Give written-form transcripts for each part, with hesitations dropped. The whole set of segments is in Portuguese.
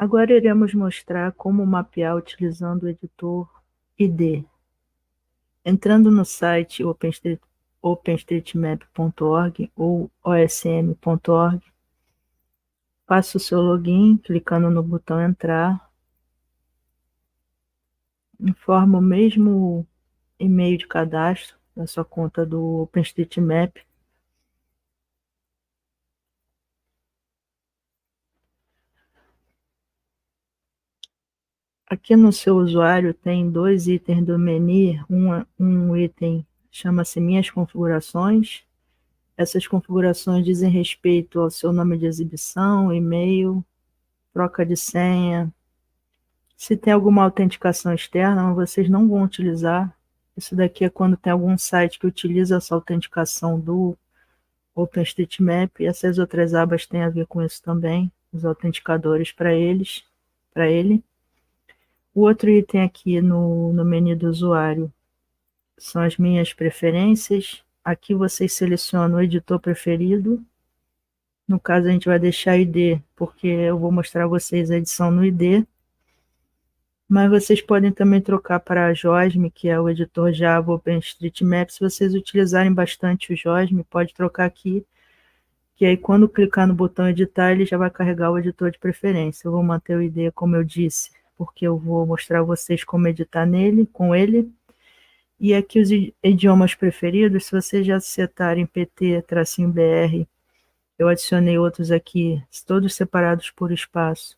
Agora iremos mostrar como mapear utilizando o editor ID. Entrando no site openstreetmap.org ou osm.org, faça o seu login clicando no botão entrar, informa o mesmo e-mail de cadastro da sua conta do OpenStreetMap. Aqui no seu usuário tem dois itens do menu, um item chama-se Minhas Configurações. Essas configurações dizem respeito ao seu nome de exibição, e-mail, troca de senha. Se tem alguma autenticação externa, vocês não vão utilizar. Isso daqui é quando tem algum site que utiliza essa autenticação do OpenStreetMap, e essas outras abas têm a ver com isso também, os autenticadores para ele. O outro item aqui no menu do usuário são as minhas preferências. Aqui vocês selecionam o editor preferido. No caso, a gente vai deixar ID, porque eu vou mostrar a vocês a edição no ID. Mas vocês podem também trocar para a JOSM, que é o editor Java OpenStreetMap. Se vocês utilizarem bastante o JOSM, pode trocar aqui, que aí quando clicar no botão editar, ele já vai carregar o editor de preferência. Eu vou manter o ID como eu disse, porque eu vou mostrar a vocês como editar com ele. E aqui os idiomas preferidos, se vocês já setarem PT-BR, eu adicionei outros aqui, todos separados por espaço.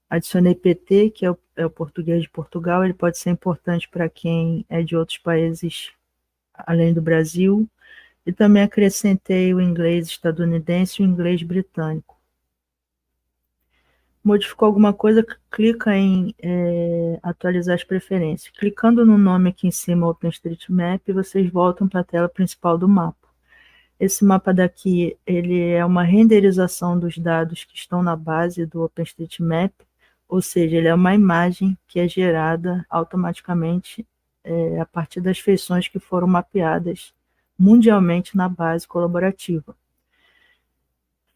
Adicionei PT, que é o português de Portugal, ele pode ser importante para quem é de outros países além do Brasil. E também acrescentei o inglês estadunidense e o inglês britânico. Modificou alguma coisa, clica em atualizar as preferências. Clicando no nome aqui em cima, OpenStreetMap, vocês voltam para a tela principal do mapa. Esse mapa daqui, ele é uma renderização dos dados que estão na base do OpenStreetMap, ou seja, ele é uma imagem que é gerada automaticamente a partir das feições que foram mapeadas mundialmente na base colaborativa.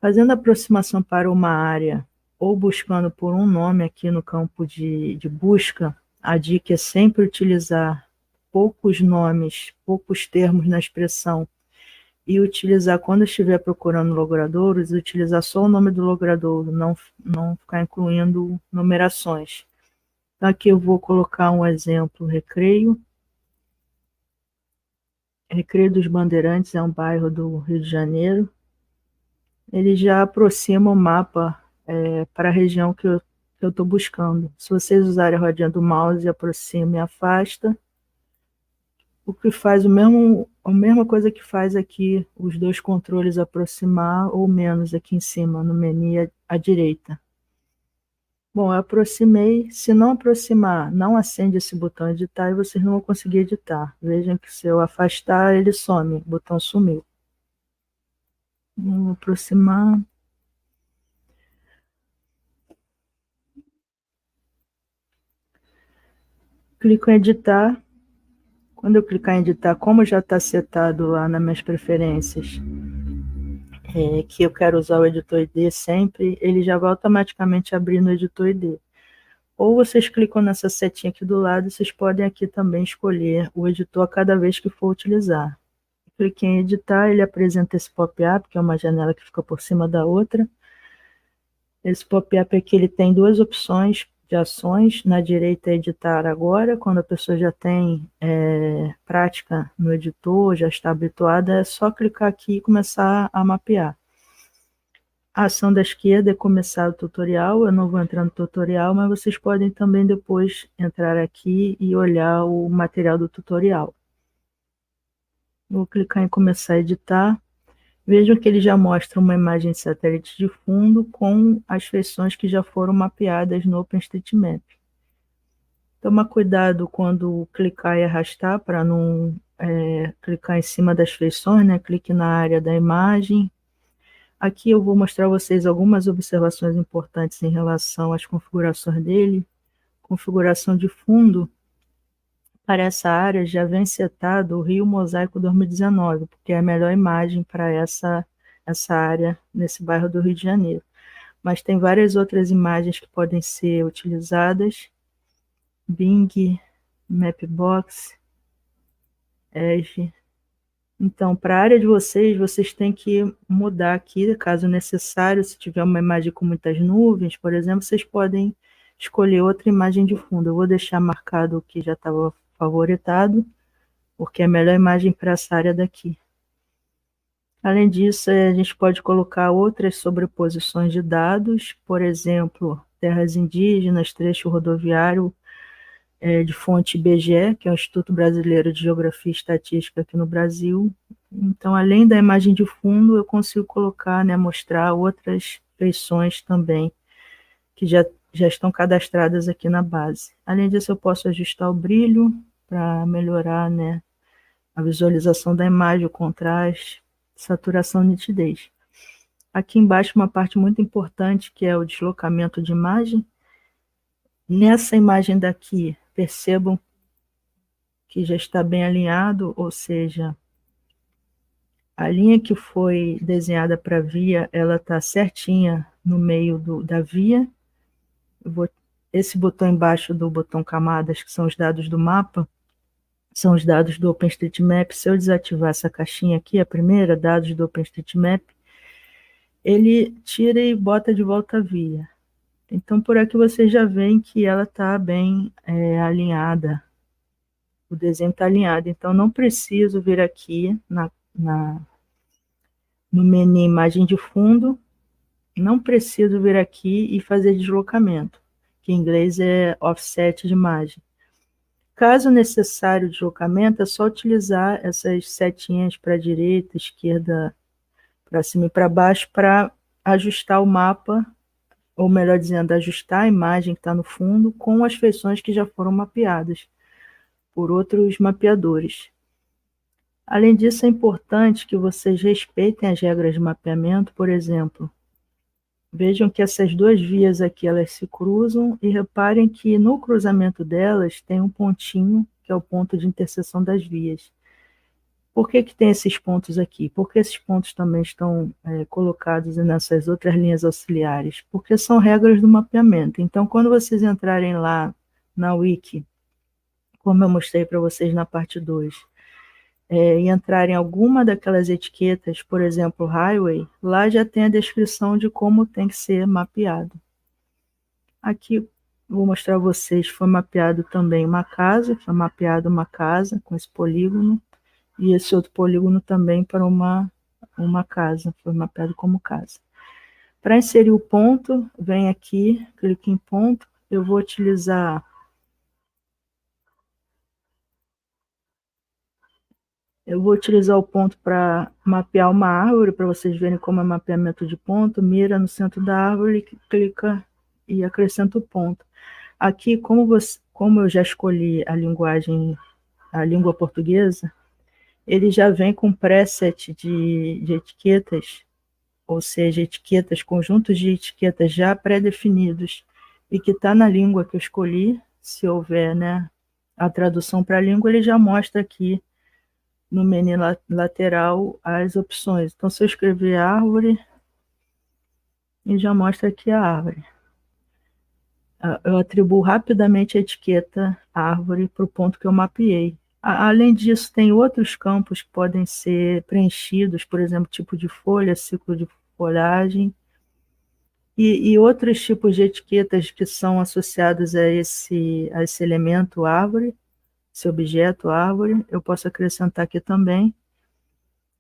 Fazendo aproximação para uma área ou buscando por um nome aqui no campo de busca, a dica é sempre utilizar poucos nomes, poucos termos na expressão, e utilizar, quando estiver procurando logradouros, utilizar só o nome do logradouro, não ficar incluindo numerações. Então, aqui eu vou colocar um exemplo, Recreio. Recreio dos Bandeirantes é um bairro do Rio de Janeiro. Ele já aproxima o mapa para a região que eu estou buscando. Se vocês usarem a rodinha do mouse, aproxima e afasta. O que faz a mesma coisa que faz aqui os dois controles aproximar ou menos aqui em cima, no menu à direita. Bom, eu aproximei. Se não aproximar, não acende esse botão editar e vocês não vão conseguir editar. Vejam que se eu afastar, ele some, o botão sumiu. Vamos aproximar. Clico em editar. Quando eu clicar em editar, como já está setado lá nas minhas preferências, que eu quero usar o editor ID sempre, ele já vai automaticamente abrir no editor ID. Ou vocês clicam nessa setinha aqui do lado, vocês podem aqui também escolher o editor a cada vez que for utilizar. Cliquei em editar, ele apresenta esse pop-up, que é uma janela que fica por cima da outra. Esse pop-up aqui ele tem duas opções de ações. Na direita é editar agora, quando a pessoa já tem prática no editor, já está habituada, é só clicar aqui e começar a mapear. A ação da esquerda é começar o tutorial. Eu não vou entrar no tutorial, mas vocês podem também depois entrar aqui e olhar o material do tutorial. Vou clicar em começar a editar. Vejam que ele já mostra uma imagem de satélite de fundo com as feições que já foram mapeadas no OpenStreetMap. Toma cuidado quando clicar e arrastar para não clicar em cima das feições, né? Clique na área da imagem. Aqui eu vou mostrar a vocês algumas observações importantes em relação às configurações dele. Configuração de fundo. Para essa área já vem setado o Rio Mosaico 2019, porque é a melhor imagem para essa área nesse bairro do Rio de Janeiro. mas tem várias outras imagens que podem ser utilizadas. Bing, Mapbox, Edge. Então, para a área de vocês têm que mudar aqui, caso necessário, se tiver uma imagem com muitas nuvens, por exemplo, vocês podem escolher outra imagem de fundo. Eu vou deixar marcado o que já estava favoritado, porque é a melhor imagem para essa área daqui. Além disso, a gente pode colocar outras sobreposições de dados, por exemplo, terras indígenas, trecho rodoviário, de fonte IBGE, que é o Instituto Brasileiro de Geografia e Estatística aqui no Brasil. Então, além da imagem de fundo, eu consigo colocar, né, mostrar outras feições também, que já estão cadastradas aqui na base. Além disso, eu posso ajustar o brilho para melhorar, né, a visualização da imagem, o contraste, saturação e nitidez. Aqui embaixo, uma parte muito importante, que é o deslocamento de imagem. Nessa imagem daqui, percebam que já está bem alinhado, ou seja, a linha que foi desenhada para a via, ela está certinha no meio da via. Esse botão embaixo do botão camadas, que são os dados do mapa, são os dados do OpenStreetMap. Se eu desativar essa caixinha aqui, a primeira, dados do OpenStreetMap, ele tira e bota de volta a via. Então, por aqui vocês já veem que ela está bem alinhada. O desenho está alinhado, então não preciso vir aqui no menu imagem de fundo, não preciso vir aqui e fazer deslocamento, que em inglês é offset de imagem. Caso necessário o deslocamento, é só utilizar essas setinhas para a direita, esquerda, para cima e para baixo, para ajustar o mapa, ou melhor dizendo, ajustar a imagem que está no fundo com as feições que já foram mapeadas por outros mapeadores. Além disso, é importante que vocês respeitem as regras de mapeamento. Por exemplo, vejam que essas duas vias aqui, elas se cruzam, e reparem que no cruzamento delas tem um pontinho, que é o ponto de interseção das vias. Por que tem esses pontos aqui? Porque esses pontos também estão colocados nessas outras linhas auxiliares? Porque são regras do mapeamento. Então, quando vocês entrarem lá na Wiki, como eu mostrei para vocês na parte 2, e entrar em alguma daquelas etiquetas, por exemplo, highway, lá já tem a descrição de como tem que ser mapeado. Aqui vou mostrar a vocês, foi mapeado também uma casa, foi mapeado uma casa com esse polígono, e esse outro polígono também para uma casa, foi mapeado como casa. Para inserir o ponto, vem aqui, clique em ponto, eu vou utilizar o ponto para mapear uma árvore, para vocês verem como é mapeamento de ponto. Mira no centro da árvore, clica e acrescenta o ponto. Aqui, como eu já escolhi a língua portuguesa, ele já vem com preset de etiquetas, ou seja, conjuntos de etiquetas já pré-definidos, e que está na língua que eu escolhi. Se houver, né, a tradução para a língua, ele já mostra aqui no menu lateral as opções. Então, se eu escrever árvore, ele já mostra aqui a árvore. Eu atribuo rapidamente a etiqueta árvore para o ponto que eu mapeei. Além disso, tem outros campos que podem ser preenchidos, por exemplo, tipo de folha, ciclo de folhagem, e outros tipos de etiquetas que são associados a esse elemento árvore, esse objeto árvore. Eu posso acrescentar aqui também.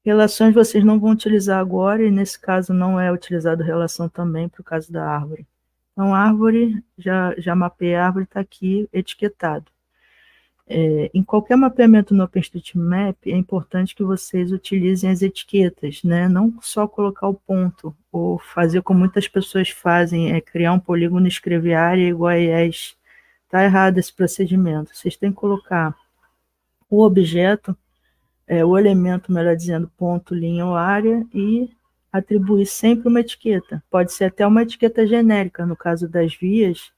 Relações vocês não vão utilizar agora, e nesse caso não é utilizado relação também para o caso da árvore. Então, árvore, já mapeei a árvore, está aqui etiquetado. Em qualquer mapeamento no OpenStreetMap, é importante que vocês utilizem as etiquetas, né? Não só colocar o ponto, ou fazer como muitas pessoas fazem, criar um polígono e escrever área igual a ES. Está errado esse procedimento. Vocês têm que colocar o objeto, o elemento, melhor dizendo, ponto, linha ou área, e atribuir sempre uma etiqueta. Pode ser até uma etiqueta genérica, no caso das vias.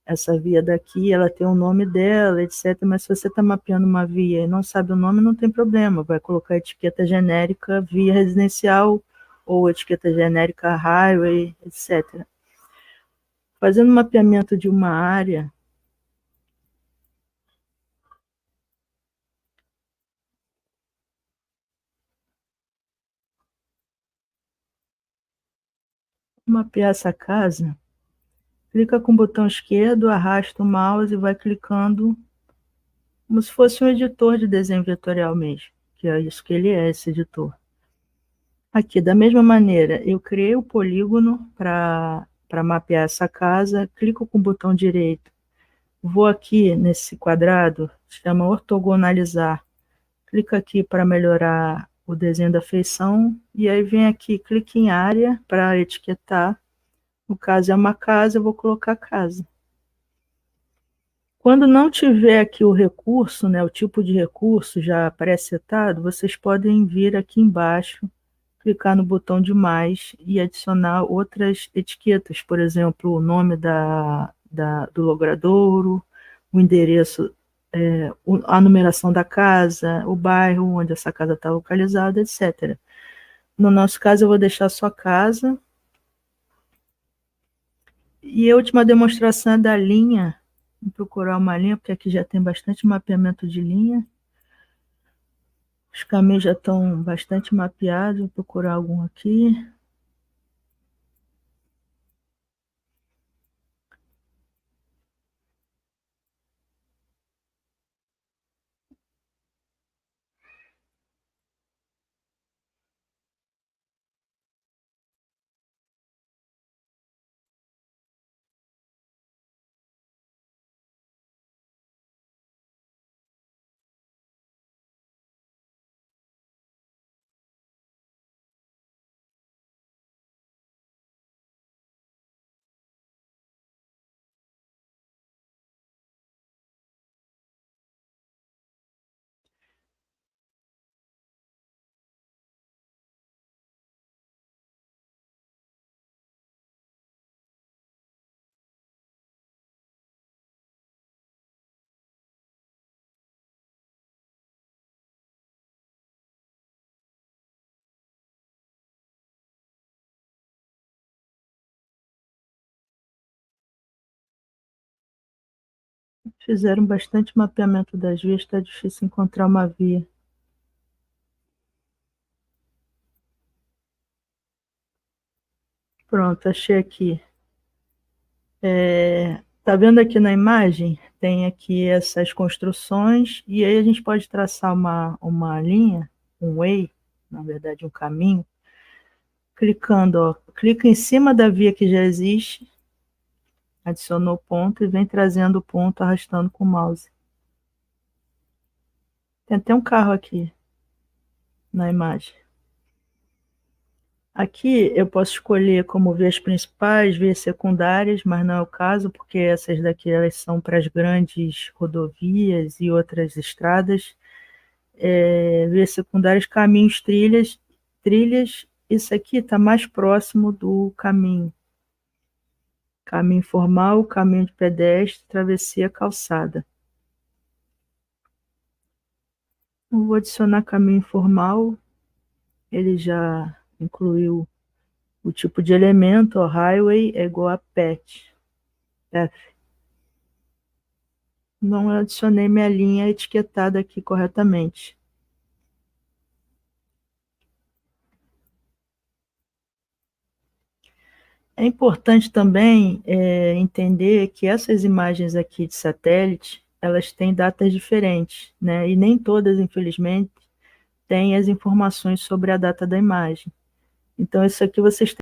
Essa via daqui, ela tem o nome dela, etc. Mas se você está mapeando uma via e não sabe o nome, não tem problema. Vai colocar a etiqueta genérica via residencial, ou etiqueta genérica highway, etc. Fazendo mapeamento de uma área, mapear essa casa, clica com o botão esquerdo, arrasta o mouse e vai clicando como se fosse um editor de desenho vetorial mesmo, que é isso que ele é, esse editor. Aqui, da mesma maneira, eu criei o polígono para mapear essa casa, clico com o botão direito, vou aqui nesse quadrado, chama ortogonalizar, clica aqui para melhorar o desenho da feição, e aí vem aqui, clique em área para etiquetar. No caso é uma casa, eu vou colocar casa. Quando não tiver aqui o recurso, né, o tipo de recurso já pré-setado, vocês podem vir aqui embaixo, clicar no botão de mais e adicionar outras etiquetas, por exemplo, o nome do logradouro, o endereço, a numeração da casa, o bairro onde essa casa está localizada, etc. No nosso caso, eu vou deixar só casa. E a última demonstração é da linha. Vou procurar uma linha, porque aqui já tem bastante mapeamento de linha. Os caminhos já estão bastante mapeados. Vou procurar algum aqui. Fizeram bastante mapeamento das vias, está difícil encontrar uma via. Pronto, achei aqui. Tá vendo aqui na imagem? Tem aqui essas construções, e aí a gente pode traçar uma linha, um way, na verdade um caminho, clicando, ó, clica em cima da via que já existe, adicionou ponto e vem trazendo o ponto, arrastando com o mouse. Tem até um carro aqui na imagem. Aqui eu posso escolher como vias principais, vias secundárias, mas não é o caso, porque essas daqui elas são para as grandes rodovias e outras estradas. Vias secundárias, caminhos, trilhas. Isso aqui está mais próximo do caminho. Caminho informal, caminho de pedestre, travessia, calçada. Eu vou adicionar caminho informal. Ele já incluiu o tipo de elemento, ó, highway é igual a path. Não adicionei minha linha etiquetada aqui corretamente. É importante também entender que essas imagens aqui de satélite, elas têm datas diferentes, né? E nem todas, infelizmente, têm as informações sobre a data da imagem. Então, isso aqui vocês